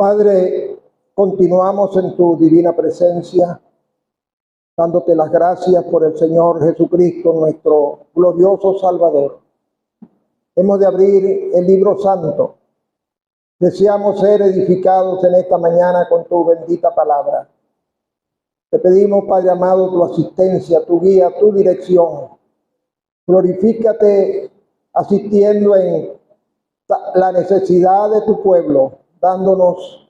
Padre, continuamos en tu divina presencia, dándote las gracias por el Señor Jesucristo, nuestro glorioso Salvador. Hemos de abrir el libro santo. Deseamos ser edificados en esta mañana con tu bendita palabra. Te pedimos, Padre amado, tu asistencia, tu guía, tu dirección. Glorifícate asistiendo en la necesidad de tu pueblo, dándonos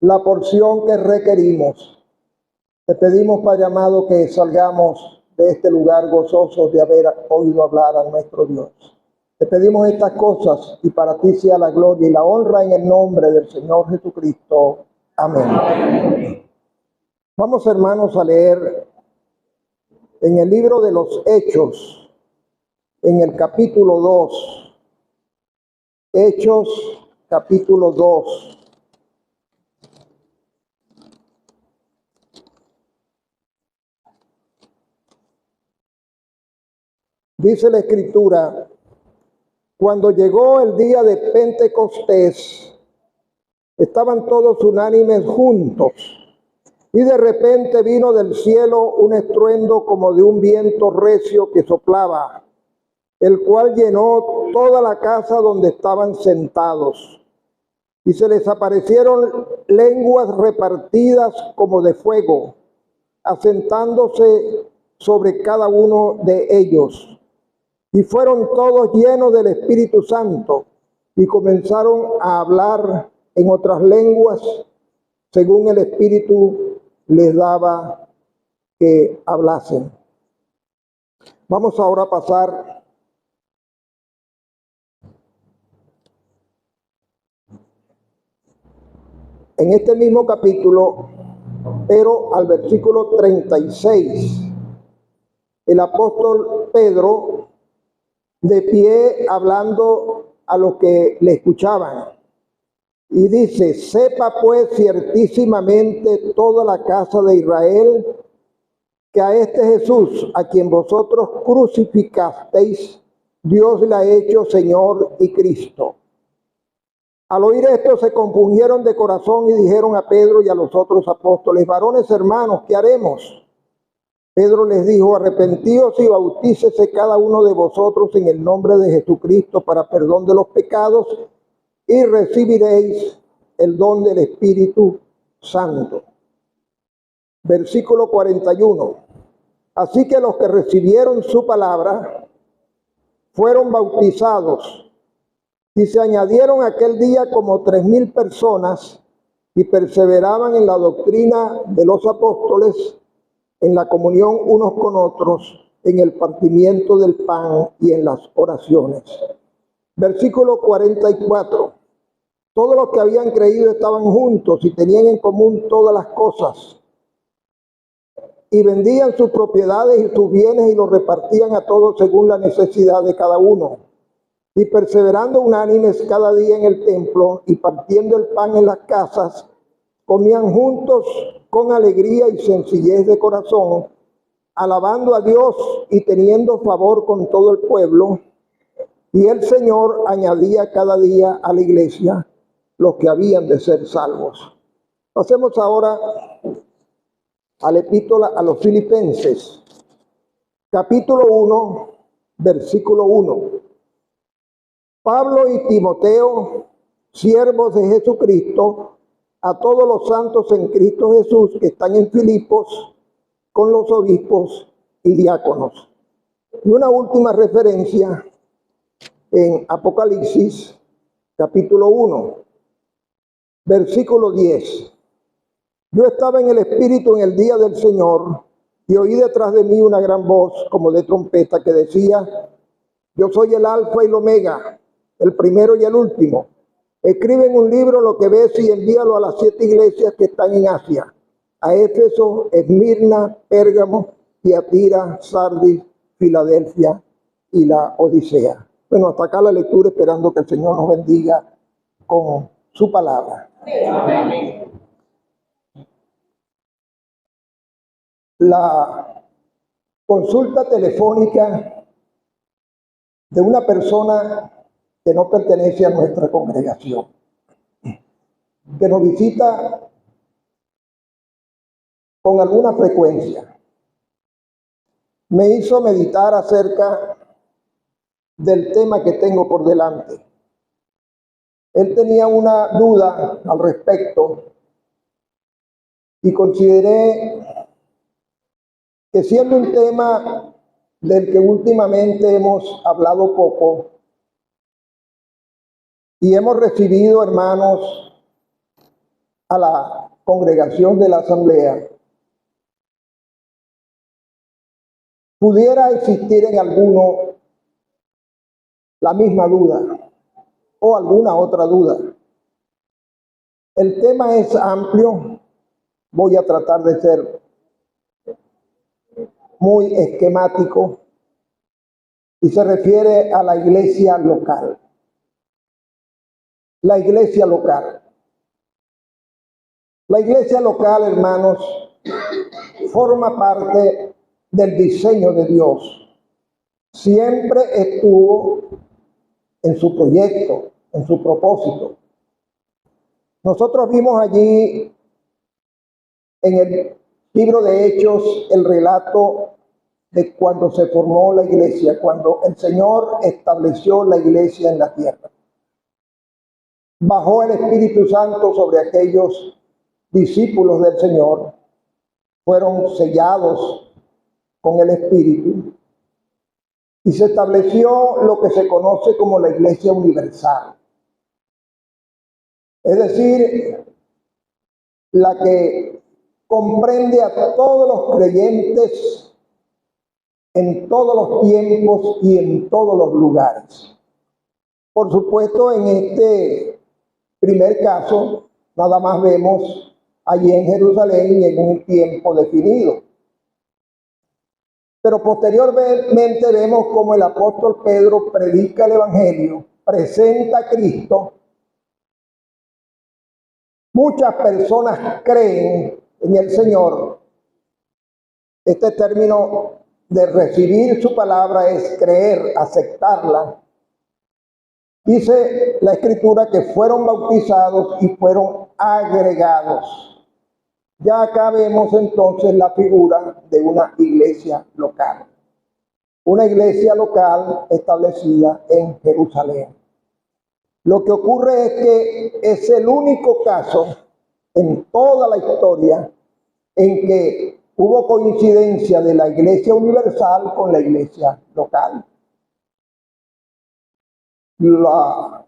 la porción que requerimos. Te pedimos, Padre amado, que salgamos de este lugar gozosos de haber oído hablar a nuestro Dios. Te pedimos estas cosas y para ti sea la gloria y la honra en el nombre del Señor Jesucristo. Amén. Amén. Vamos, hermanos, a leer en el libro de los Hechos, en el capítulo 2. Hechos, capítulo 2. Dice la Escritura: cuando llegó el día de Pentecostés, estaban todos unánimes juntos, y de repente vino del cielo un estruendo como de un viento recio que soplaba, el cual llenó toda la casa donde estaban sentados. Y se les aparecieron lenguas repartidas como de fuego, asentándose sobre cada uno de ellos. Y fueron todos llenos del Espíritu Santo y comenzaron a hablar en otras lenguas según el Espíritu les daba que hablasen. Vamos ahora a pasar en este mismo capítulo, pero al versículo 36. El apóstol Pedro, de pie, hablando a los que le escuchaban, y dice: sepa pues ciertísimamente toda la casa de Israel que a este Jesús, a quien vosotros crucificasteis, Dios le ha hecho Señor y Cristo. Al oír esto se compungieron de corazón y dijeron a Pedro y a los otros apóstoles: varones hermanos, ¿qué haremos? Pedro les dijo: arrepentíos y bautícese cada uno de vosotros en el nombre de Jesucristo para perdón de los pecados, y recibiréis el don del Espíritu Santo. Versículo 41. Así que los que recibieron su palabra fueron bautizados, y se añadieron aquel día como 3,000 personas, y perseveraban en la doctrina de los apóstoles, en la comunión unos con otros, en el partimiento del pan y en las oraciones. Versículo 44. Todos los que habían creído estaban juntos y tenían en común todas las cosas, y vendían sus propiedades y sus bienes y los repartían a todos según la necesidad de cada uno. Y perseverando unánimes cada día en el templo y partiendo el pan en las casas, comían juntos con alegría y sencillez de corazón, alabando a Dios y teniendo favor con todo el pueblo. Y el Señor añadía cada día a la iglesia los que habían de ser salvos. Pasemos ahora a la epístola a los Filipenses, capítulo 1, versículo 1. Pablo y Timoteo, siervos de Jesucristo, a todos los santos en Cristo Jesús que están en Filipos, con los obispos y diáconos. Y una última referencia en Apocalipsis, capítulo 1, versículo 10. Yo estaba en el Espíritu en el día del Señor, y oí detrás de mí una gran voz como de trompeta que decía: yo soy el Alfa y el Omega, el primero y el último. Escribe en un libro lo que ves y envíalo a las 7 iglesias que están en Asia: a Éfeso, Esmirna, Pérgamo, Tiatira, Sardis, Filadelfia y la Odisea. Bueno, hasta acá la lectura, esperando que el Señor nos bendiga con su palabra. Amén. La consulta telefónica de una persona que no pertenece a nuestra congregación, que nos visita con alguna frecuencia, me hizo meditar acerca del tema que tengo por delante. Él tenía una duda al respecto y consideré que, siendo un tema del que últimamente hemos hablado poco y hemos recibido, hermanos, a la congregación de la asamblea, pudiera existir en alguno la misma duda o alguna otra duda. El tema es amplio, voy a tratar de ser muy esquemático, y se refiere a la iglesia local. La iglesia local. La iglesia local, hermanos, forma parte del diseño de Dios. Siempre estuvo en su proyecto, en su propósito. Nosotros vimos allí en el libro de Hechos el relato de cuando se formó la iglesia, cuando el Señor estableció la iglesia en la tierra. Bajó el Espíritu Santo sobre aquellos discípulos del Señor, fueron sellados con el Espíritu y se estableció lo que se conoce como la Iglesia Universal. Es decir, la que comprende a todos los creyentes en todos los tiempos y en todos los lugares. Por supuesto, en este primer caso, nada más vemos allí en Jerusalén y en un tiempo definido. Pero posteriormente vemos como el apóstol Pedro predica el Evangelio, presenta a Cristo. Muchas personas creen en el Señor. Este término de recibir su palabra es creer, aceptarla. Dice la Escritura que fueron bautizados y fueron agregados. Ya acá vemos entonces la figura de una iglesia local. Una iglesia local establecida en Jerusalén. Lo que ocurre es que es el único caso en toda la historia en que hubo coincidencia de la iglesia universal con la iglesia local. Los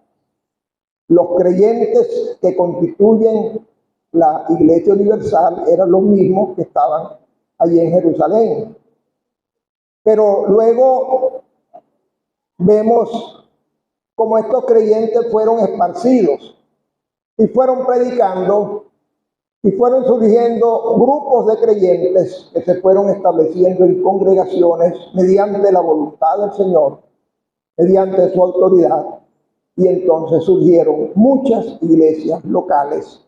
creyentes que constituyen la iglesia universal eran los mismos que estaban allí en Jerusalén. Pero luego vemos cómo estos creyentes fueron esparcidos y fueron predicando y fueron surgiendo grupos de creyentes que se fueron estableciendo en congregaciones mediante la voluntad del Señor, mediante su autoridad, y entonces surgieron muchas iglesias locales.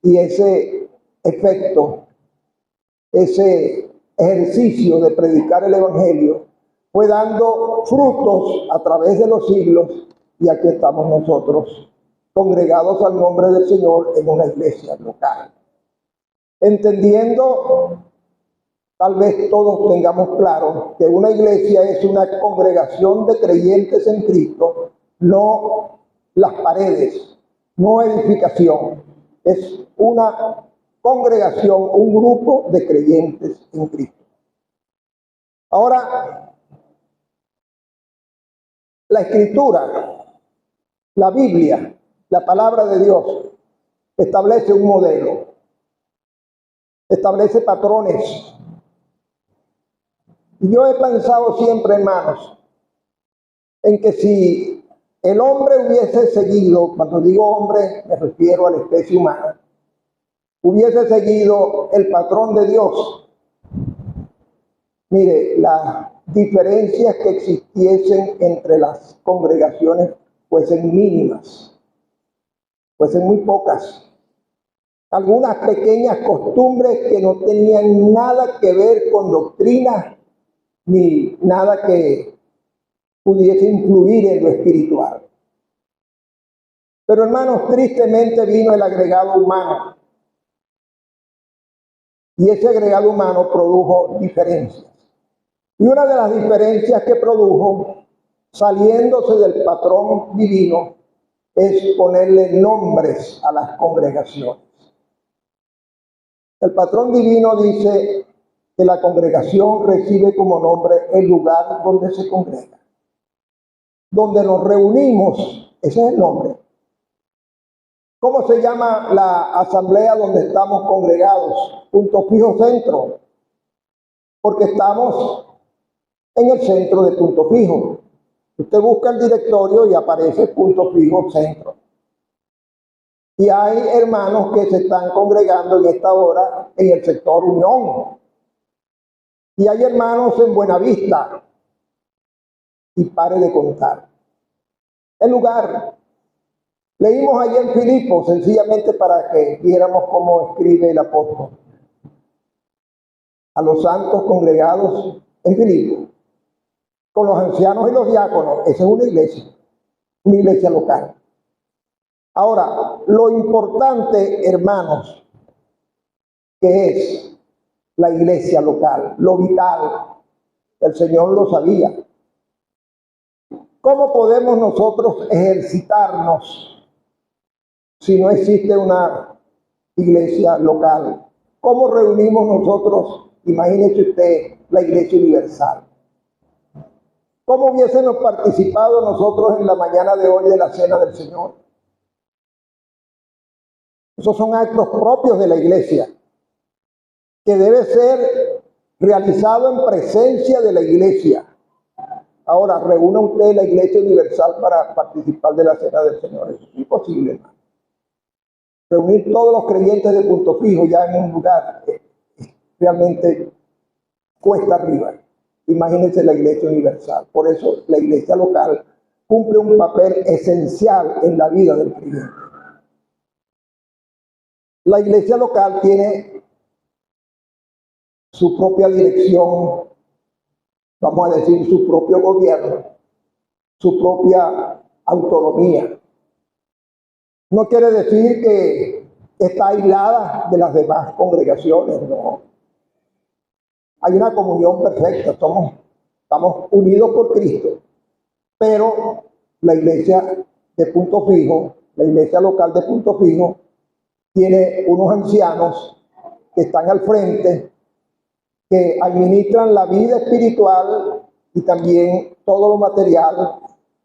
Y ese efecto, ese ejercicio de predicar el Evangelio fue dando frutos a través de los siglos, y aquí estamos nosotros, congregados al nombre del Señor en una iglesia local. Entendiendo, tal vez todos tengamos claro que una iglesia es una congregación de creyentes en Cristo, no las paredes, no edificación. Es una congregación, un grupo de creyentes en Cristo. Ahora, la Escritura, la Biblia, la palabra de Dios, establece un modelo, establece patrones. Y yo he pensado siempre, hermanos, en que si el hombre hubiese seguido, cuando digo hombre me refiero a la especie humana, hubiese seguido el patrón de Dios, mire, las diferencias que existiesen entre las congregaciones fuesen mínimas, fuesen muy pocas. Algunas pequeñas costumbres que no tenían nada que ver con doctrina ni nada que pudiese influir en lo espiritual. Pero hermanos, tristemente vino el agregado humano. Y ese agregado humano produjo diferencias. Y una de las diferencias que produjo, saliéndose del patrón divino, es ponerle nombres a las congregaciones. El patrón divino dice que la congregación recibe como nombre el lugar donde se congrega, donde nos reunimos. Ese es el nombre. ¿Cómo se llama la asamblea donde estamos congregados? Punto Fijo Centro, porque estamos en el centro de Punto Fijo. Usted busca el directorio y aparece Punto Fijo Centro. Y hay hermanos que se están congregando en esta hora en el sector Unión. Y hay hermanos en Buenavista. Y pare de contar. El lugar. Leímos allí en Filipos, sencillamente para que viéramos cómo escribe el apóstol. A los santos congregados en Filipos, con los ancianos y los diáconos. Esa es una iglesia local. Ahora, lo importante, hermanos, que es la iglesia local, lo vital, El Señor lo sabía. ¿Cómo podemos nosotros ejercitarnos si no existe una iglesia local? ¿Cómo reunimos nosotros, imagínese usted, la iglesia universal? ¿Cómo hubiésemos participado nosotros en la mañana de hoy de la cena del Señor? Esos son actos propios de la iglesia, que debe ser realizado en presencia de la iglesia. Ahora, reúna usted la iglesia universal para participar de la cena del Señor. Eso es imposible, hermano. Reunir todos los creyentes de Punto Fijo ya en un lugar realmente cuesta arriba. Imagínense la iglesia universal. Por eso la iglesia local cumple un papel esencial en la vida del creyente. La iglesia local tiene su propia dirección, vamos a decir, su propio gobierno, su propia autonomía. No quiere decir que está aislada de las demás congregaciones, no. Hay una comunión perfecta, estamos unidos por Cristo, pero la iglesia de Punto Fijo, la iglesia local de Punto Fijo, tiene unos ancianos que están al frente, que administran la vida espiritual y también todo lo material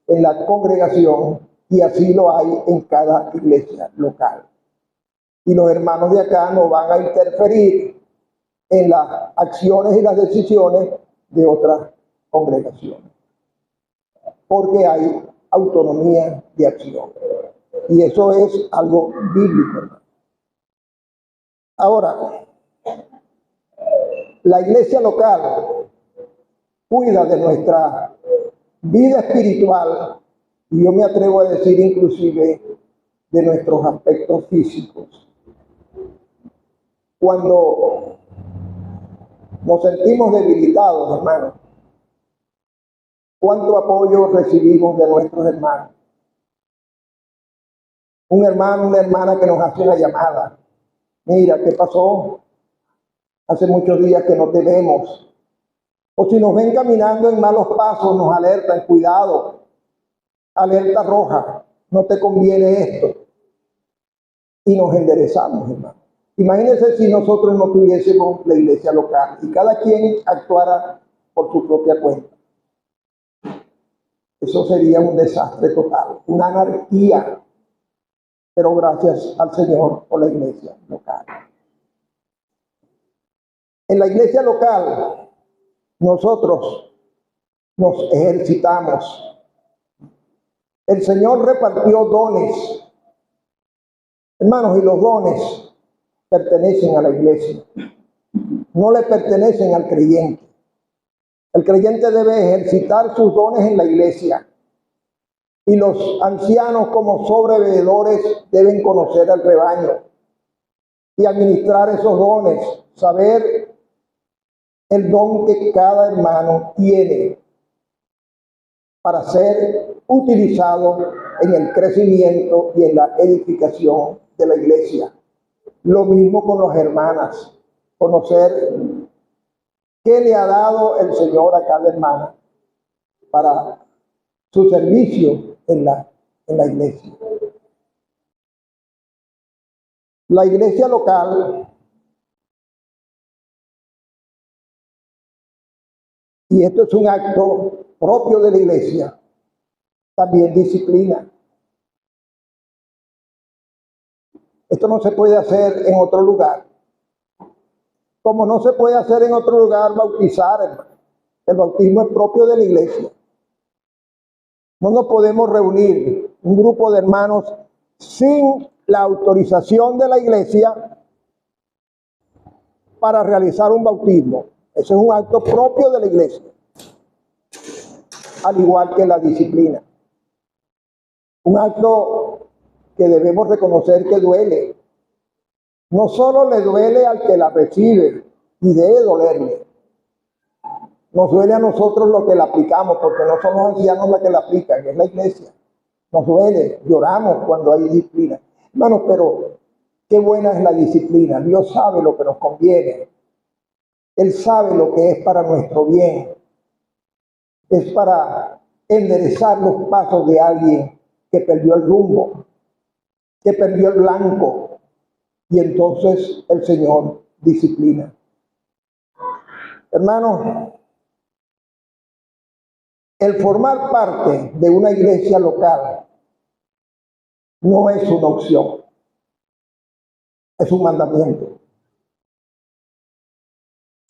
en la congregación, y así lo hay en cada iglesia local. Y los hermanos de acá no van a interferir en las acciones y las decisiones de otras congregaciones, porque hay autonomía de acción. Y eso es algo bíblico, hermano. Ahora, la iglesia local cuida de nuestra vida espiritual, y yo me atrevo a decir inclusive de nuestros aspectos físicos. Cuando nos sentimos debilitados, hermanos, ¿cuánto apoyo recibimos de nuestros hermanos? Un hermano, una hermana que nos hace una llamada. Mira, ¿qué pasó? Hace muchos días que no te vemos. O si nos ven caminando en malos pasos, nos alertan, cuidado, alerta roja, no te conviene esto. Y nos enderezamos, hermano. Imagínense si nosotros no tuviésemos la iglesia local y cada quien actuara por su propia cuenta. Eso sería un desastre total, una anarquía. Pero gracias al Señor por la iglesia local. En la iglesia local, nosotros nos ejercitamos. El Señor repartió dones. Hermanos, y los dones pertenecen a la iglesia. No le pertenecen al creyente. El creyente debe ejercitar sus dones en la iglesia. Y los ancianos, como sobreveedores, deben conocer al rebaño y administrar esos dones, saber el don que cada hermano tiene para ser utilizado en el crecimiento y en la edificación de la iglesia. Lo mismo con las hermanas, conocer qué le ha dado el Señor a cada hermana para su servicio en la iglesia. La iglesia local, y esto es un acto propio de la iglesia, también disciplina. Esto no se puede hacer en otro lugar. Como no se puede hacer en otro lugar bautizar, hermano. El bautismo es propio de la iglesia. No nos podemos reunir un grupo de hermanos sin la autorización de la iglesia para realizar un bautismo. Ese es un acto propio de la iglesia, al igual que la disciplina. Un acto que debemos reconocer que duele. No solo le duele al que la recibe, y debe dolerle. Nos duele a nosotros lo que la aplicamos, porque no son los ancianos los que la aplican, es la iglesia. Nos duele, lloramos cuando hay disciplina. Hermanos, pero qué buena es la disciplina. Dios sabe lo que nos conviene. Él sabe lo que es para nuestro bien. es para enderezar los pasos de alguien que perdió el rumbo, que perdió el blanco, y entonces el Señor disciplina. Hermanos, el formar parte de una iglesia local no es una opción, es un mandamiento.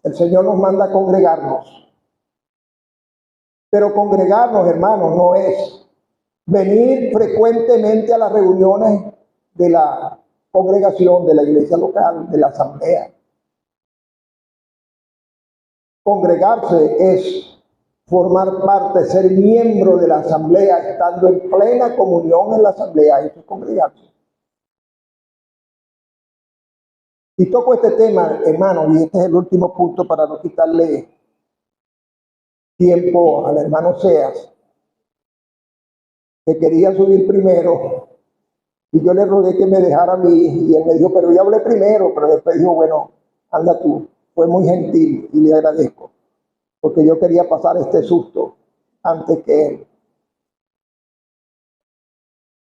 El Señor nos manda a congregarnos. Pero congregarnos, hermanos, no es venir frecuentemente a las reuniones de la congregación, de la iglesia local, de la asamblea. Congregarse es formar parte, ser miembro de la asamblea, estando en plena comunión en la asamblea. Eso es congregarse. Y toco este tema, hermano, y este es el último punto para no quitarle tiempo al hermano Seas, que quería subir primero, y yo le rogué que me dejara a mí, y él me dijo, pero yo hablé primero, pero después dijo, bueno, anda tú. Fue muy gentil y le agradezco, porque yo quería pasar este susto antes que él.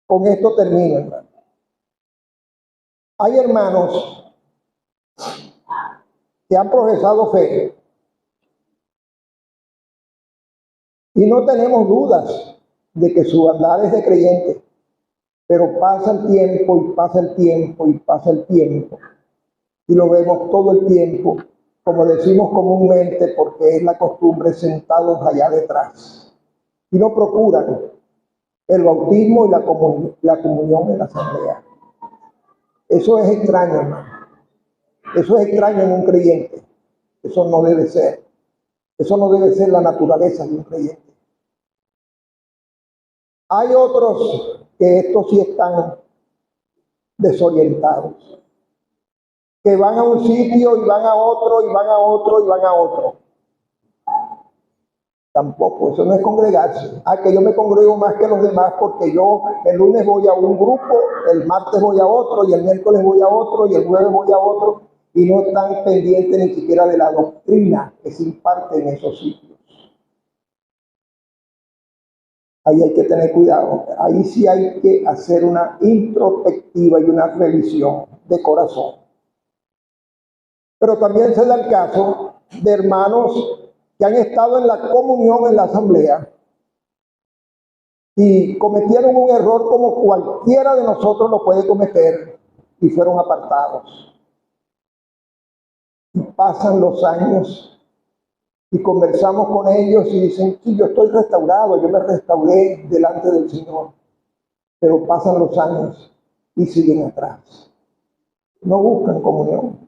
Con esto termino, hermano. Hay hermanos que han profesado fe y no tenemos dudas de que su andar es de creyente, pero pasa el tiempo y pasa el tiempo y pasa el tiempo y lo vemos todo el tiempo, como decimos comúnmente, porque es la costumbre, sentados allá detrás y no procuran el bautismo y la comunión en la asamblea. Eso es extraño, hermano. Eso es extraño en un creyente. Eso no debe ser. Eso no debe ser la naturaleza de un creyente. Hay otros que estos sí están desorientados, que van a un sitio y van a otro y van a otro y van a otro. Tampoco, eso no es congregarse. Que yo me congrego más que los demás porque yo el lunes voy a un grupo, el martes voy a otro y el miércoles voy a otro y el jueves voy a otro, y no están pendientes ni siquiera de la doctrina que se imparte en esos sitios. Ahí hay que tener cuidado. Ahí sí hay que hacer una introspectiva y una revisión de corazón. Pero también se da el caso de hermanos que han estado en la comunión en la asamblea y cometieron un error como cualquiera de nosotros lo puede cometer y fueron apartados. Y pasan los años y conversamos con ellos y dicen, sí, yo estoy restaurado, yo me restauré delante del Señor. Pero pasan los años y siguen atrás. No buscan comunión.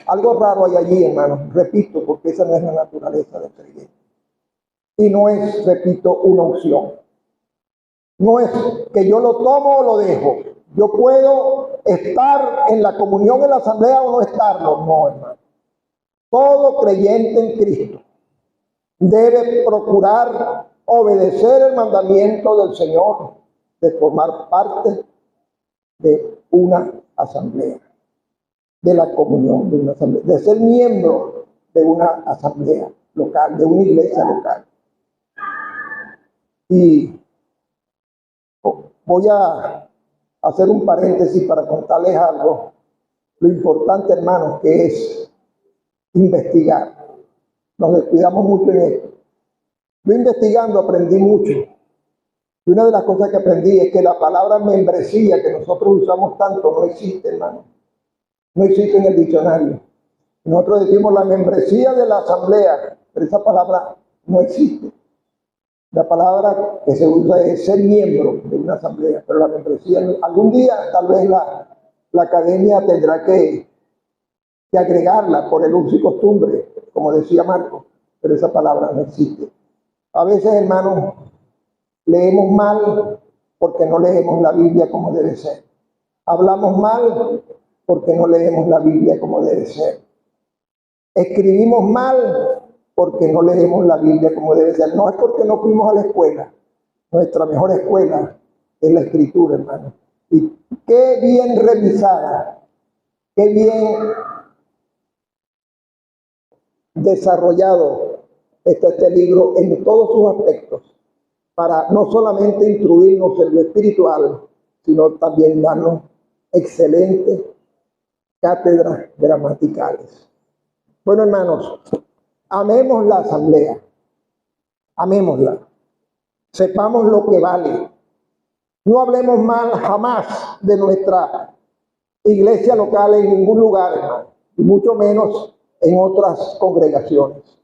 Algo raro hay allí, hermanos. Repito, porque esa no es la naturaleza del creyente. Y no es, repito, una opción. No es que yo lo tomo o lo dejo. Yo puedo estar en la comunión en la asamblea o no estarlo. No, hermano. Todo creyente en Cristo debe procurar obedecer el mandamiento del Señor de formar parte de una asamblea, de la comunión de una asamblea, de ser miembro de una asamblea local, de una iglesia local. Y voy a hacer un paréntesis para contarles algo. Lo importante, hermanos, que es investigar. Nos descuidamos mucho en esto. Yo investigando aprendí mucho. Y una de las cosas que aprendí es que la palabra membresía que nosotros usamos tanto no existe, hermano. No existe en el diccionario. Nosotros decimos la membresía de la asamblea, pero esa palabra no existe. La palabra que se usa es ser miembro de una asamblea, pero la membresía, algún día tal vez la academia tendrá que agregarla por el uso y costumbre, como decía Marco, pero esa palabra no existe. A veces, hermanos, leemos mal porque no leemos la Biblia como debe ser. Hablamos mal porque no leemos la Biblia como debe ser. Escribimos mal porque no leemos la Biblia como debe ser. No es porque no fuimos a la escuela. Nuestra mejor escuela es la Escritura, hermano. Y qué bien revisada, qué bien desarrollado está este libro en todos sus aspectos, para no solamente instruirnos en lo espiritual, sino también darnos excelentes cátedras gramaticales. Bueno, hermanos, amemos la asamblea, amémosla, sepamos lo que vale. No hablemos mal jamás de nuestra iglesia local en ningún lugar, hermano, y mucho menos en otras congregaciones.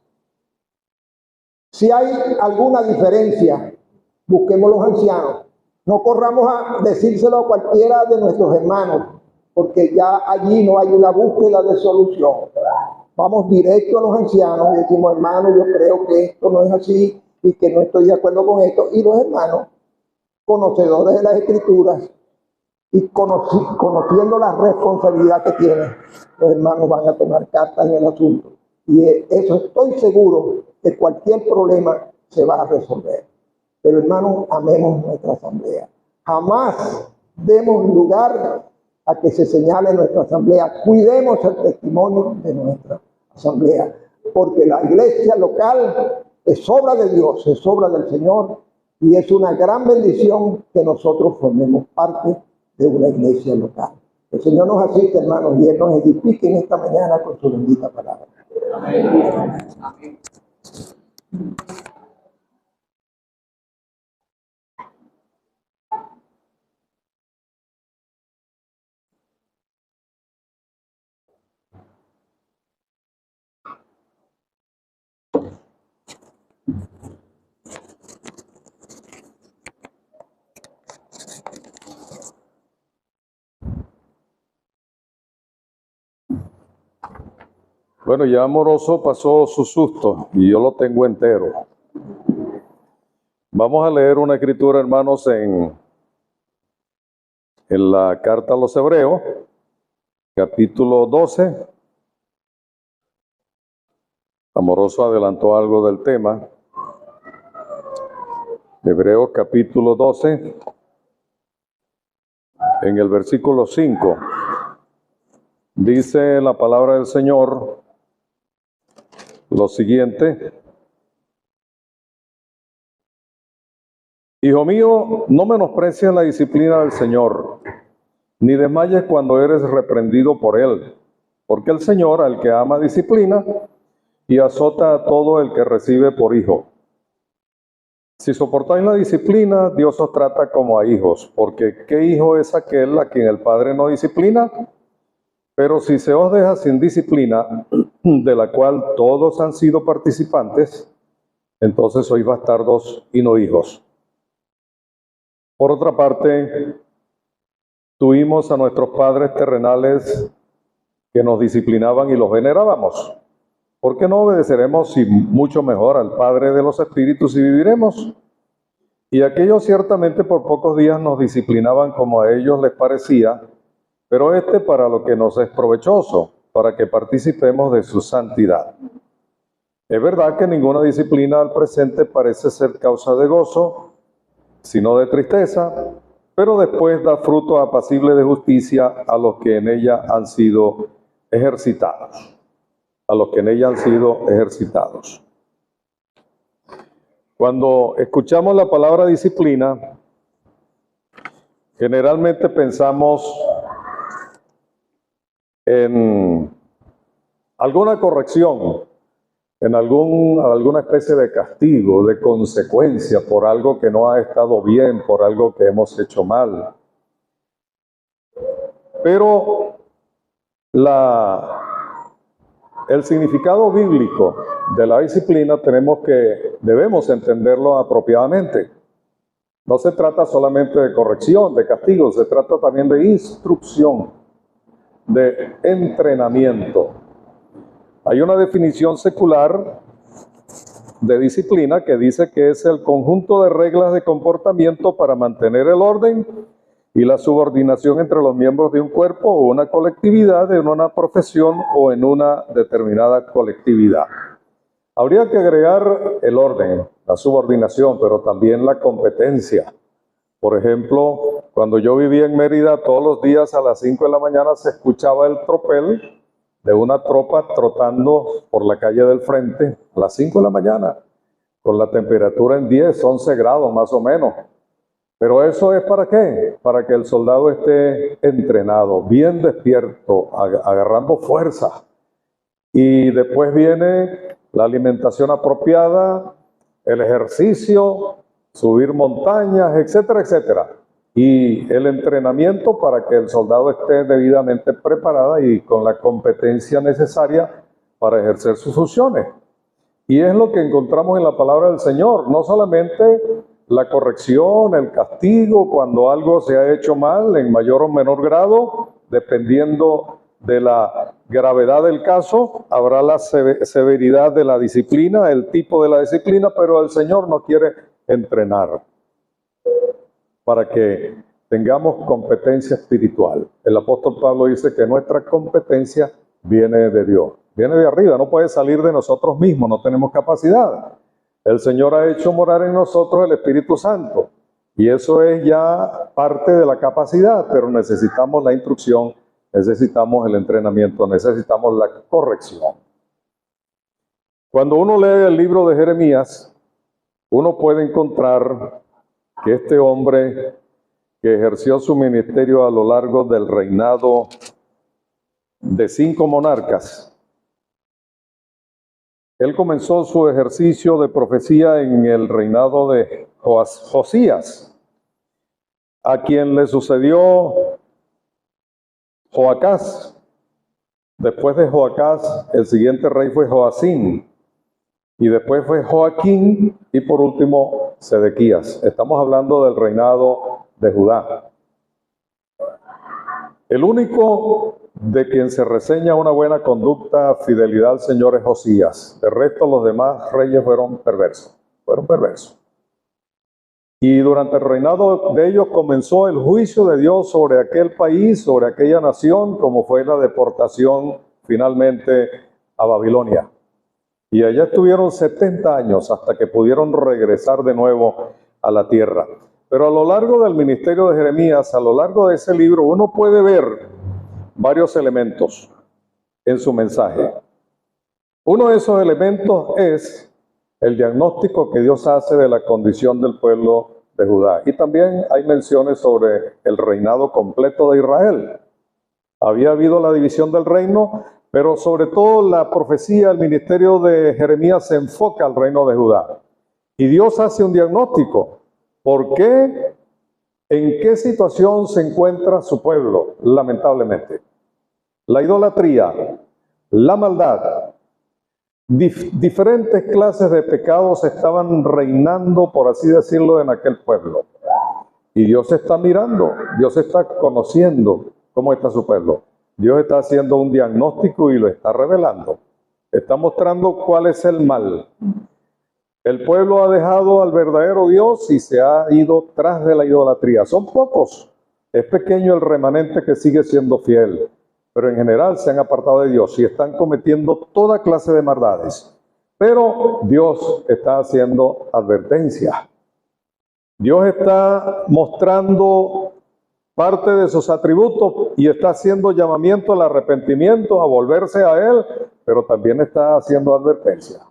Si hay alguna diferencia, busquemos los ancianos. No corramos a decírselo a cualquiera de nuestros hermanos, porque ya allí no hay una búsqueda de solución. Vamos directo a los ancianos y decimos, hermano, yo creo que esto no es así y que no estoy de acuerdo con esto. Y los hermanos, conocedores de las Escrituras y conociendo la responsabilidad que tienen, los hermanos van a tomar cartas en el asunto. Y eso estoy seguro que cualquier problema se va a resolver. Pero hermanos, amemos nuestra asamblea. Jamás demos lugar a que se señale nuestra asamblea. Cuidemos el testimonio de nuestra asamblea, porque la iglesia local es obra de Dios, es obra del Señor, y es una gran bendición que nosotros formemos parte de una iglesia local. El Señor nos asiste, hermanos, y Él nos edifique en esta mañana con su bendita palabra. Amén. Bueno, ya Amoroso pasó su susto y yo lo tengo entero. Vamos a leer una escritura, hermanos, en la carta a los Hebreos, capítulo 12. Amoroso adelantó algo del tema. Hebreos capítulo 12, en el versículo 5, dice la palabra del Señor lo siguiente: Hijo mío, no menosprecies la disciplina del Señor, ni desmayes cuando eres reprendido por Él, porque el Señor al que ama disciplina y azota a todo el que recibe por hijo. Si soportáis la disciplina, Dios os trata como a hijos, porque ¿qué hijo es aquel a quien el Padre no disciplina? Pero si se os deja sin disciplina, de la cual todos han sido participantes, entonces sois bastardos y no hijos. Por otra parte, tuvimos a nuestros padres terrenales que nos disciplinaban y los venerábamos. ¿Por qué no obedeceremos y mucho mejor al Padre de los Espíritus y viviremos? Y aquellos ciertamente por pocos días nos disciplinaban como a ellos les parecía, pero para lo que nos es provechoso, para que participemos de su santidad. Es verdad que ninguna disciplina al presente parece ser causa de gozo, sino de tristeza, pero después da fruto apacible de justicia a los que en ella han sido ejercitados. A los que en ella han sido ejercitados. Cuando escuchamos la palabra disciplina, generalmente pensamos en alguna corrección, en alguna especie de castigo, de consecuencia por algo que no ha estado bien, por algo que hemos hecho mal. Pero el significado bíblico de la disciplina debemos entenderlo apropiadamente. No se trata solamente de corrección, de castigo, se trata también de instrucción, de entrenamiento. Hay una definición secular de disciplina que dice que es el conjunto de reglas de comportamiento para mantener el orden y la subordinación entre los miembros de un cuerpo o una colectividad, en una profesión o en una determinada colectividad. Habría que agregar el orden, la subordinación, pero también la competencia. Por ejemplo, cuando yo vivía en Mérida, todos los días a las 5 de la mañana se escuchaba el tropel de una tropa trotando por la calle del frente a las 5 de la mañana, con la temperatura en 10, 11 grados más o menos. Pero eso es ¿para qué? Para que el soldado esté entrenado, bien despierto, agarrando fuerza. Y después viene la alimentación apropiada, el ejercicio, subir montañas, etcétera, etcétera. Y el entrenamiento para que el soldado esté debidamente preparado y con la competencia necesaria para ejercer sus funciones. Y es lo que encontramos en la palabra del Señor, no solamente la corrección, el castigo, cuando algo se ha hecho mal en mayor o menor grado, dependiendo de la gravedad del caso, habrá la severidad de la disciplina, el tipo de la disciplina, pero el Señor nos quiere entrenar para que tengamos competencia espiritual. El apóstol Pablo dice que nuestra competencia viene de Dios, viene de arriba, no puede salir de nosotros mismos, no tenemos capacidad. El Señor ha hecho morar en nosotros el Espíritu Santo y eso es ya parte de la capacidad, pero necesitamos la instrucción, necesitamos el entrenamiento, necesitamos la corrección. Cuando uno lee el libro de Jeremías, uno puede encontrar que este hombre que ejerció su ministerio a lo largo del reinado de 5 monarcas, él comenzó su ejercicio de profecía en el reinado de Josías, a quien le sucedió Joacás. Después de Joacás, el siguiente rey fue Joacín, y después fue Joaquín, y por último, Sedequías. Estamos hablando del reinado de Judá. El único de quien se reseña una buena conducta, fidelidad al Señor es Josías. De resto, los demás reyes fueron perversos. Y durante el reinado de ellos comenzó el juicio de Dios sobre aquel país, sobre aquella nación, como fue la deportación finalmente a Babilonia. Y allá estuvieron 70 años hasta que pudieron regresar de nuevo a la tierra. Pero a lo largo del ministerio de Jeremías, a lo largo de ese libro, uno puede ver varios elementos en su mensaje. Uno de esos elementos es el diagnóstico que Dios hace de la condición del pueblo de Judá. Y también hay menciones sobre el reinado completo de Israel. Había habido la división del reino, pero sobre todo la profecía, el ministerio de Jeremías se enfoca al reino de Judá. Y Dios hace un diagnóstico. ¿Por qué? ¿En qué situación se encuentra su pueblo? Lamentablemente. La idolatría, la maldad, diferentes clases de pecados estaban reinando, por así decirlo, en aquel pueblo. Y Dios está mirando, Dios está conociendo cómo está su pueblo. Dios está haciendo un diagnóstico y lo está revelando. Está mostrando cuál es el mal. El pueblo ha dejado al verdadero Dios y se ha ido tras de la idolatría. Son pocos. Es pequeño el remanente que sigue siendo fiel. Pero en general se han apartado de Dios y están cometiendo toda clase de maldades. Pero Dios está haciendo advertencia. Dios está mostrando parte de sus atributos y está haciendo llamamiento al arrepentimiento, a volverse a Él, pero también está haciendo advertencia.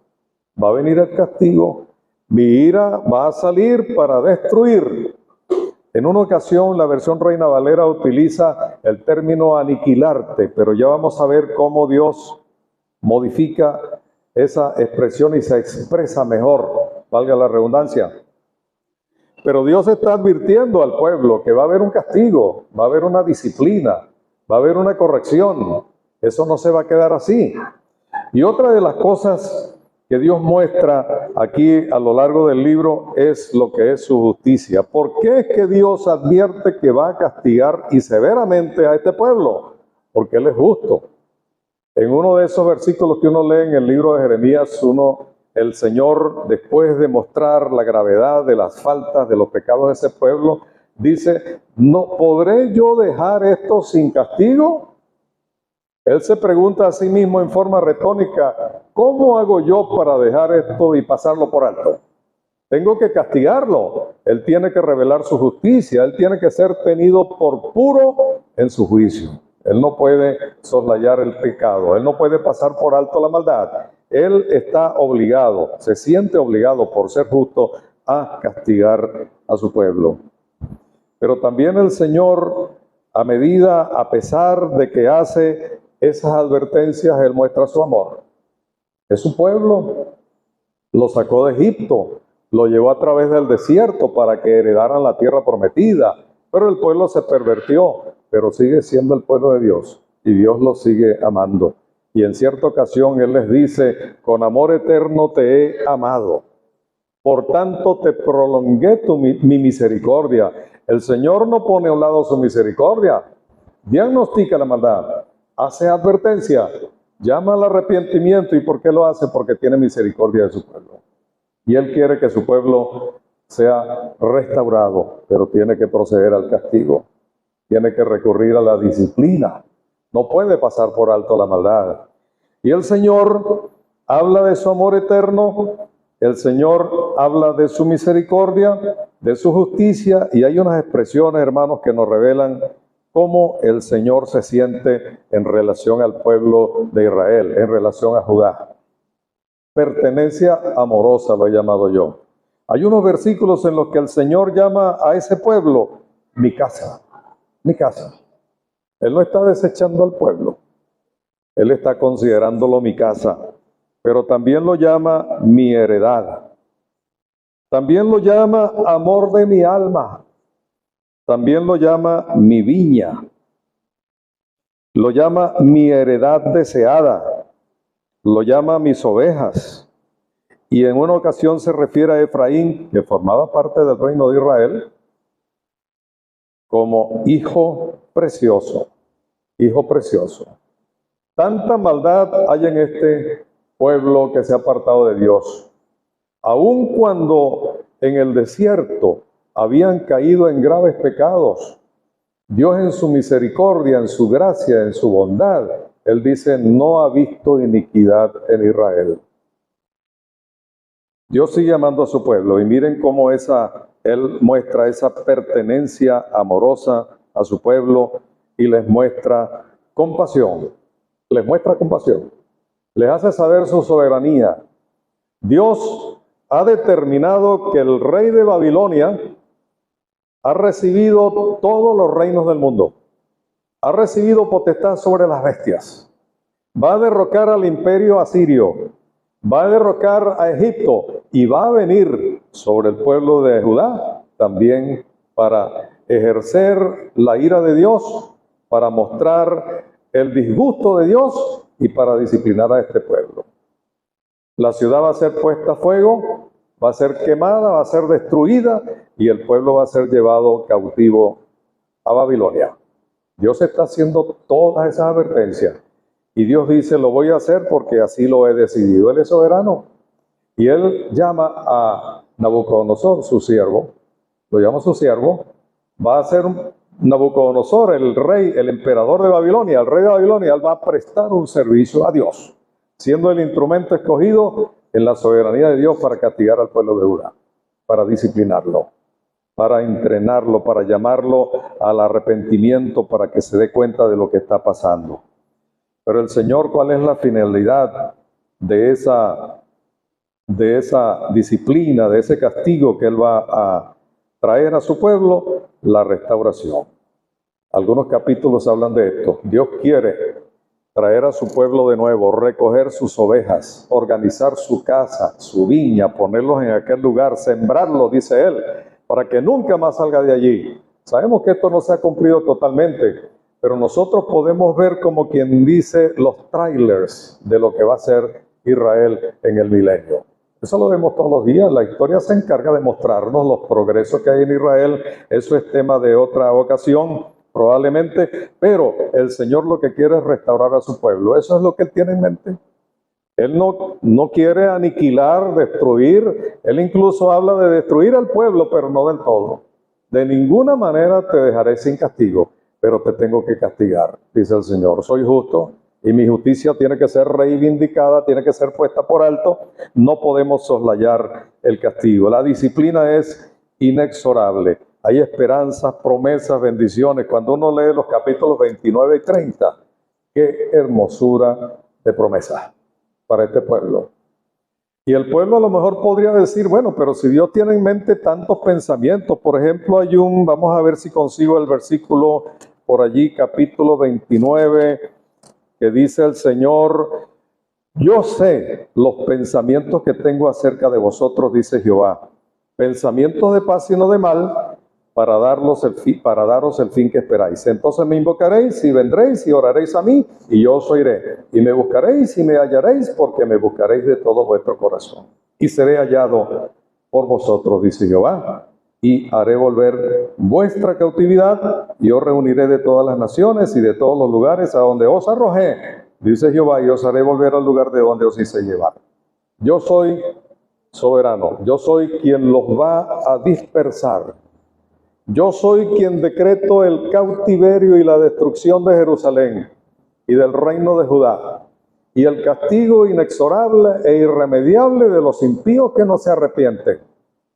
Va a venir el castigo, mi ira va a salir para destruir. En una ocasión la versión Reina Valera utiliza el término aniquilarte, pero ya vamos a ver cómo Dios modifica esa expresión y se expresa mejor, valga la redundancia. Pero Dios está advirtiendo al pueblo que va a haber un castigo, va a haber una disciplina, va a haber una corrección. Eso no se va a quedar así. Y otra de las cosas que Dios muestra aquí a lo largo del libro es lo que es su justicia. ¿Por qué es que Dios advierte que va a castigar y severamente a este pueblo? Porque Él es justo. En uno de esos versículos que uno lee en el libro de Jeremías, el Señor, después de mostrar la gravedad de las faltas, de los pecados de ese pueblo, dice, ¿no podré yo dejar esto sin castigo? Él se pregunta a sí mismo en forma retórica, ¿cómo hago yo para dejar esto y pasarlo por alto? Tengo que castigarlo. Él tiene que revelar su justicia. Él tiene que ser tenido por puro en su juicio. Él no puede soslayar el pecado. Él no puede pasar por alto la maldad. Él está obligado, se siente obligado por ser justo a castigar a su pueblo. Pero también el Señor, a pesar de que hace esas advertencias, Él muestra su amor. Es su pueblo, lo sacó de Egipto, lo llevó a través del desierto para que heredaran la tierra prometida. Pero el pueblo se pervirtió, pero sigue siendo el pueblo de Dios y Dios lo sigue amando. Y en cierta ocasión Él les dice, con amor eterno te he amado, por tanto te prolongué mi misericordia. El Señor no pone a un lado su misericordia, diagnostica la maldad, hace advertencia, llama al arrepentimiento. ¿Y por qué lo hace? Porque tiene misericordia de su pueblo. Y Él quiere que su pueblo sea restaurado, pero tiene que proceder al castigo, tiene que recurrir a la disciplina. No puede pasar por alto la maldad. Y el Señor habla de su amor eterno, el Señor habla de su misericordia, de su justicia, y hay unas expresiones, hermanos, que nos revelan cómo el Señor se siente en relación al pueblo de Israel, en relación a Judá. Pertenencia amorosa lo he llamado yo. Hay unos versículos en los que el Señor llama a ese pueblo mi casa, mi casa. Él no está desechando al pueblo, Él está considerándolo mi casa, pero también lo llama mi heredad. También lo llama amor de mi alma. También lo llama mi viña. Lo llama mi heredad deseada. Lo llama mis ovejas. Y en una ocasión se refiere a Efraín, que formaba parte del reino de Israel, como hijo precioso. Hijo precioso. Tanta maldad hay en este pueblo que se ha apartado de Dios. Aun cuando en el desierto habían caído en graves pecados, Dios en su misericordia, en su gracia, en su bondad, Él dice, no ha visto iniquidad en Israel. Dios sigue amando a su pueblo y miren cómo Él muestra esa pertenencia amorosa a su pueblo y les muestra compasión. Les muestra compasión. Les hace saber su soberanía. Dios ha determinado que el rey de Babilonia ha recibido todos los reinos del mundo. Ha recibido potestad sobre las bestias. Va a derrocar al imperio asirio. Va a derrocar a Egipto y va a venir sobre el pueblo de Judá también para ejercer la ira de Dios, para mostrar el disgusto de Dios y para disciplinar a este pueblo. La ciudad va a ser puesta a fuego, va a ser quemada, va a ser destruida y el pueblo va a ser llevado cautivo a Babilonia. Dios está haciendo todas esas advertencias y Dios dice, lo voy a hacer porque así lo he decidido. Él es soberano y Él llama a Nabucodonosor, su siervo, lo llama su siervo, va a ser Nabucodonosor, el rey, el emperador de Babilonia, el rey de Babilonia. Él va a prestar un servicio a Dios, siendo el instrumento escogido en la soberanía de Dios para castigar al pueblo de Judá, para disciplinarlo, para entrenarlo, para llamarlo al arrepentimiento, para que se dé cuenta de lo que está pasando. Pero el Señor, ¿cuál es la finalidad de esa disciplina, de ese castigo que Él va a traer a su pueblo? La restauración. Algunos capítulos hablan de esto. Dios quiere traer a su pueblo de nuevo, recoger sus ovejas, organizar su casa, su viña, ponerlos en aquel lugar, sembrarlos, dice Él, para que nunca más salga de allí. Sabemos que esto no se ha cumplido totalmente, pero nosotros podemos ver como quien dice los trailers de lo que va a ser Israel en el milenio. Eso lo vemos todos los días. La historia se encarga de mostrarnos los progresos que hay en Israel. Eso es tema de otra ocasión, probablemente, pero el Señor lo que quiere es restaurar a su pueblo. Eso es lo que Él tiene en mente. Él no quiere aniquilar, destruir. Él incluso habla de destruir al pueblo, pero no del todo. De ninguna manera te dejaré sin castigo, pero te tengo que castigar, dice el Señor. Soy justo y mi justicia tiene que ser reivindicada, tiene que ser puesta por alto. No podemos soslayar el castigo. La disciplina es inexorable. hay esperanzas, promesas, bendiciones. Cuando uno lee los capítulos 29 y 30, qué hermosura de promesas para este pueblo. Y el pueblo a lo mejor podría decir, bueno, pero si Dios tiene en mente tantos pensamientos, por ejemplo, vamos a ver si consigo el versículo por allí, capítulo 29, que dice el Señor: yo sé los pensamientos que tengo acerca de vosotros, dice Jehová, pensamientos de paz y no de mal, para daros el fin que esperáis. Entonces me invocaréis y vendréis y oraréis a mí, y yo os oiré. Y me buscaréis y me hallaréis, porque me buscaréis de todo vuestro corazón. Y seré hallado por vosotros, dice Jehová, y haré volver vuestra cautividad, y os reuniré de todas las naciones y de todos los lugares a donde os arrojé, dice Jehová, y os haré volver al lugar de donde os hice llevar. Yo soy soberano, yo soy quien los va a dispersar. Yo soy quien decreto el cautiverio y la destrucción de Jerusalén y del reino de Judá, y el castigo inexorable e irremediable de los impíos que no se arrepienten,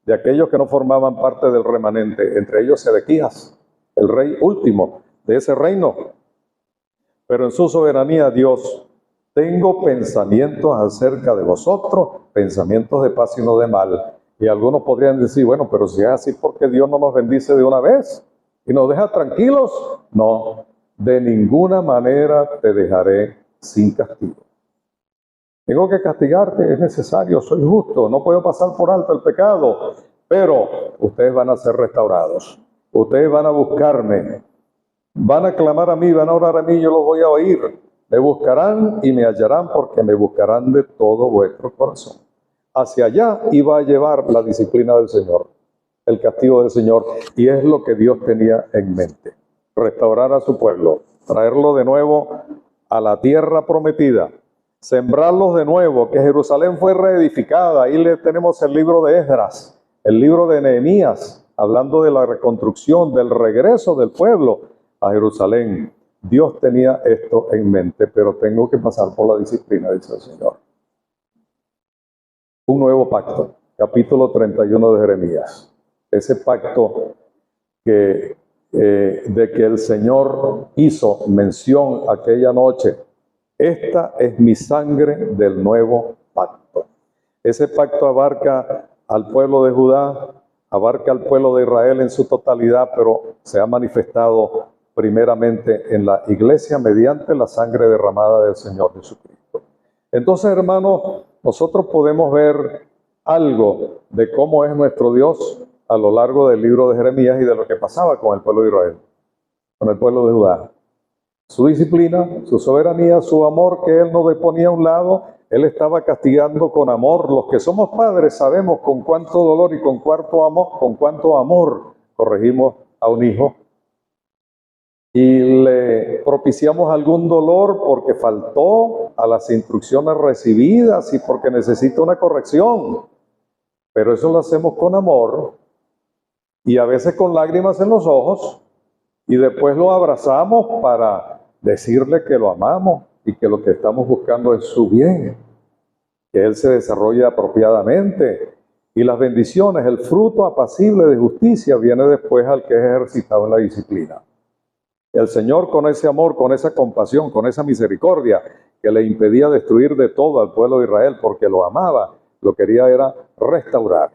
de aquellos que no formaban parte del remanente, entre ellos Sedequías, el rey último de ese reino. Pero en su soberanía, Dios: tengo pensamientos acerca de vosotros, pensamientos de paz y no de mal. Y algunos podrían decir, bueno, pero si es así, ¿por qué Dios no nos bendice de una vez y nos deja tranquilos? No, de ninguna manera te dejaré sin castigo. Tengo que castigarte, es necesario, soy justo, no puedo pasar por alto el pecado, pero ustedes van a ser restaurados, ustedes van a buscarme, van a clamar a mí, van a orar a mí, yo los voy a oír. Me buscarán y me hallarán, porque me buscarán de todo vuestro corazón. Hacia allá iba a llevar la disciplina del Señor, el castigo del Señor, y es lo que Dios tenía en mente: restaurar a su pueblo, traerlo de nuevo a la tierra prometida, sembrarlos de nuevo, que Jerusalén fue reedificada. Ahí le tenemos el libro de Esdras, el libro de Nehemías, hablando de la reconstrucción, del regreso del pueblo a Jerusalén. Dios tenía esto en mente, pero tengo que pasar por la disciplina, dice el Señor. Un nuevo pacto, capítulo 31 de Jeremías. Ese pacto de que el Señor hizo mención aquella noche: esta es mi sangre del nuevo pacto. Ese pacto abarca al pueblo de Judá, abarca al pueblo de Israel en su totalidad, pero se ha manifestado primeramente en la iglesia mediante la sangre derramada del Señor Jesucristo. Entonces, hermanos, nosotros podemos ver algo de cómo es nuestro Dios a lo largo del libro de Jeremías y de lo que pasaba con el pueblo de Israel, con el pueblo de Judá. Su disciplina, su soberanía, su amor que Él no deponía a un lado. Él estaba castigando con amor. Los que somos padres sabemos con cuánto dolor y con cuánto amor corregimos a un hijo. Y le propiciamos algún dolor porque faltó a las instrucciones recibidas y porque necesita una corrección. Pero eso lo hacemos con amor y a veces con lágrimas en los ojos, y después lo abrazamos para decirle que lo amamos y que lo que estamos buscando es su bien, que Él se desarrolle apropiadamente. Y las bendiciones, el fruto apacible de justicia, viene después al que es ejercitado en la disciplina. El Señor, con ese amor, con esa compasión, con esa misericordia que le impedía destruir de todo al pueblo de Israel porque lo amaba, lo quería era restaurar.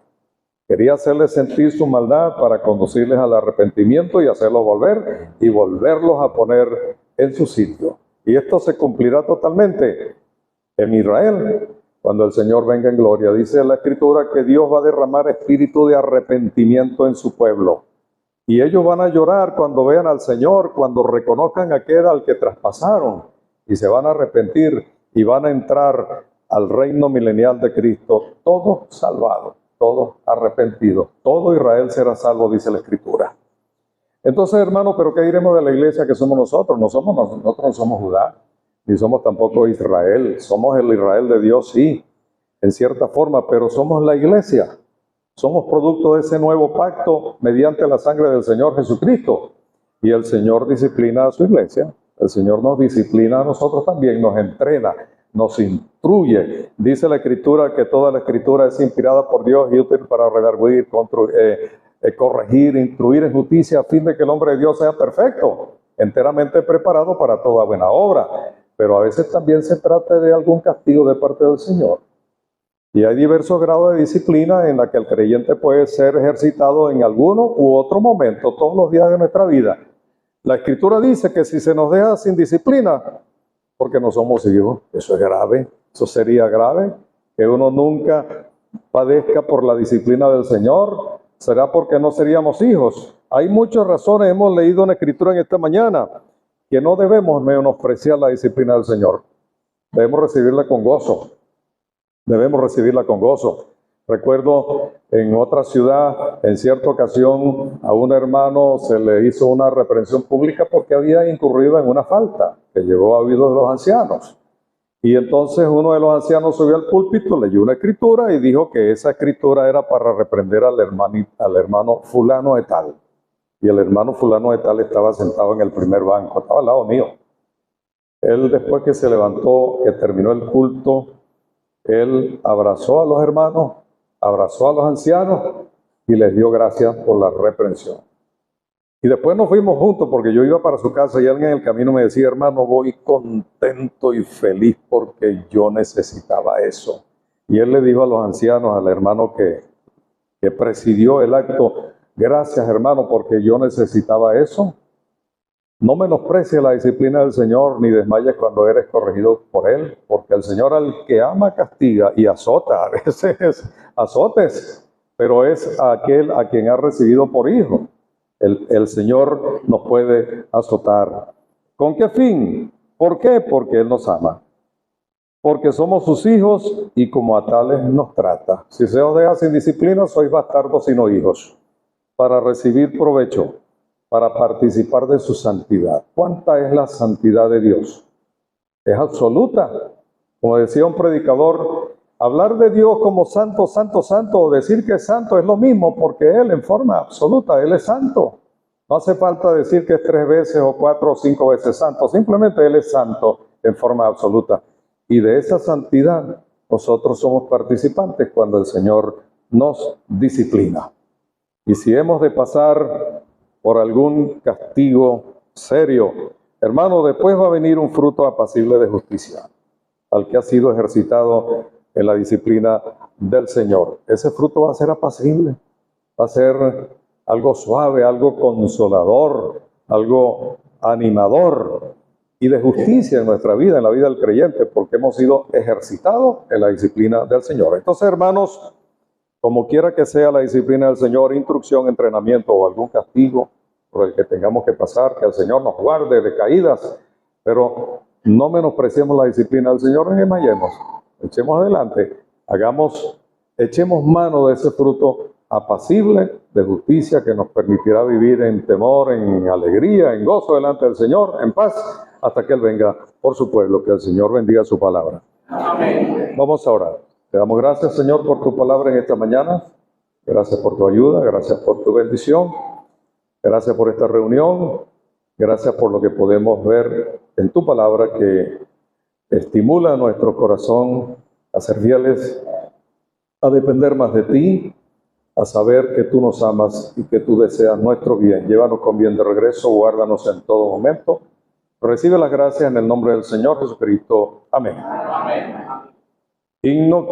Quería hacerles sentir su maldad para conducirles al arrepentimiento y hacerlos volver y volverlos a poner en su sitio. Y esto se cumplirá totalmente en Israel cuando el Señor venga en gloria. Dice la Escritura que Dios va a derramar espíritu de arrepentimiento en su pueblo. Y ellos van a llorar cuando vean al Señor, cuando reconozcan a aquel al que traspasaron, y se van a arrepentir y van a entrar al reino milenial de Cristo, todos salvados, todos arrepentidos. Todo Israel será salvo, dice la Escritura. Entonces, hermanos, ¿pero qué diremos de la iglesia que somos nosotros? Nosotros no somos Judá, ni somos tampoco Israel. Somos el Israel de Dios, sí, en cierta forma, pero somos la iglesia. Somos producto de ese nuevo pacto mediante la sangre del Señor Jesucristo. Y el Señor disciplina a su iglesia. El Señor nos disciplina a nosotros también, nos entrena, nos instruye. Dice la Escritura que toda la Escritura es inspirada por Dios y útil para redarguir, corregir, instruir en justicia, a fin de que el hombre de Dios sea perfecto, enteramente preparado para toda buena obra. Pero a veces también se trata de algún castigo de parte del Señor. Y hay diversos grados de disciplina en la que el creyente puede ser ejercitado en alguno u otro momento, todos los días de nuestra vida. La Escritura dice que si se nos deja sin disciplina, porque no somos hijos, eso es grave, eso sería grave, que uno nunca padezca por la disciplina del Señor, será porque no seríamos hijos. Hay muchas razones, hemos leído en la Escritura en esta mañana, que no debemos menospreciar la disciplina del Señor. Debemos recibirla con gozo. Debemos recibirla con gozo. Recuerdo en otra ciudad, en cierta ocasión, a un hermano se le hizo una reprensión pública porque había incurrido en una falta que llegó a oídos de los ancianos. Y entonces uno de los ancianos subió al púlpito, leyó una escritura y dijo que esa escritura era para reprender al hermano fulano de tal. Y el hermano fulano de tal estaba sentado en el primer banco, estaba al lado mío. Él, después que se levantó, que terminó el culto, él abrazó a los hermanos, abrazó a los ancianos y les dio gracias por la reprensión. Y después nos fuimos juntos porque yo iba para su casa y alguien en el camino me decía, hermano, voy contento y feliz porque yo necesitaba eso. Y él le dijo a los ancianos, al hermano que presidió el acto, gracias hermano porque yo necesitaba eso. No menosprecies la disciplina del Señor, ni desmayes cuando eres corregido por Él, porque el Señor al que ama castiga y azota, a veces azotes, pero es aquel a quien ha recibido por hijo. El Señor nos puede azotar. ¿Con qué fin? ¿Por qué? Porque Él nos ama. Porque somos sus hijos y como a tales nos trata. Si se os deja sin disciplina, sois bastardos y no hijos, para recibir provecho, para participar de su santidad. ¿Cuánta es la santidad de Dios? Es absoluta. Como decía un predicador, hablar de Dios como santo, santo, santo, o decir que es santo es lo mismo, porque Él en forma absoluta, Él es santo. No hace falta decir que es 3 veces o 4 o 5 veces santo, simplemente Él es santo en forma absoluta. Y de esa santidad nosotros somos participantes cuando el Señor nos disciplina. Y si hemos de pasar por algún castigo serio, hermano, después va a venir un fruto apacible de justicia al que ha sido ejercitado en la disciplina del Señor. Ese fruto va a ser apacible, va a ser algo suave, algo consolador, algo animador y de justicia en nuestra vida, en la vida del creyente, porque hemos sido ejercitados en la disciplina del Señor. Entonces, hermanos, como quiera que sea la disciplina del Señor, instrucción, entrenamiento o algún castigo por el que tengamos que pasar, que el Señor nos guarde de caídas, pero no menospreciemos la disciplina del Señor ni desmayemos. Echemos adelante, echemos mano de ese fruto apacible de justicia que nos permitirá vivir en temor, en alegría, en gozo delante del Señor, en paz, hasta que Él venga por su pueblo. Que el Señor bendiga su palabra. Amén. Vamos a orar. Te damos gracias, Señor, por tu palabra en esta mañana. Gracias por tu ayuda, gracias por tu bendición. Gracias por esta reunión. Gracias por lo que podemos ver en tu palabra que estimula nuestro corazón a ser fieles, a depender más de ti, a saber que tú nos amas y que tú deseas nuestro bien. Llévanos con bien de regreso, guárdanos en todo momento. Recibe las gracias en el nombre del Señor Jesucristo. Amén. Amén. Himno